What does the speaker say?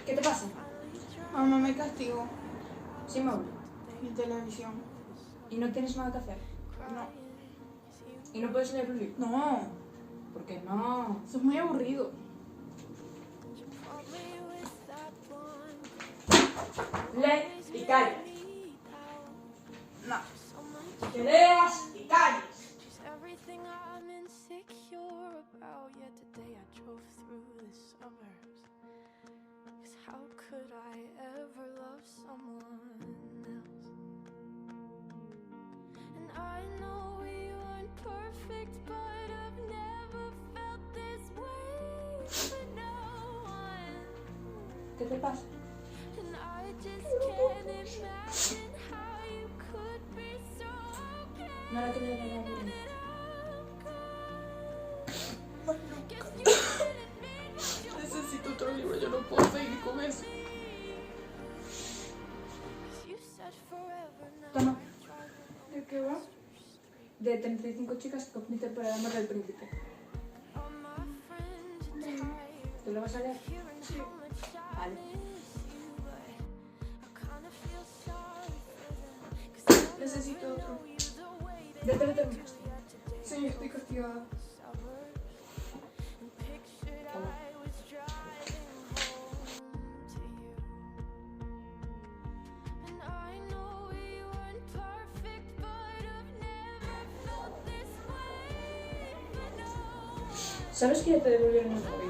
¿Qué te pasa? Mamá me castigó. Sin móvil. Mi televisión. ¿Y no tienes nada que hacer? No. ¿Y no puedes leer un libro? No. ¿Por qué no? Eso es muy aburrido. Lee y calles. No. Que leas y calles. Everything I'm insecure about. Yet today I drove through the suburbs. 'Cause how could I ever love someone else? And I know we weren't perfect, but I've never felt this way for no one. ¿Qué te pasa? And I just can't imagine how you could be so okay. No la quiero leer a la Necesito otro libro, yo no puedo seguir con eso. Toma. ¿De qué va? De 35 chicas que compiten por el amor del príncipe. ¿Te lo vas a leer? Sí. Vale. Necesito otro. Ya te lo terminaste. Sí, estoy castigada. Toma. ¿Sabes que ya te devolvieron el móvil?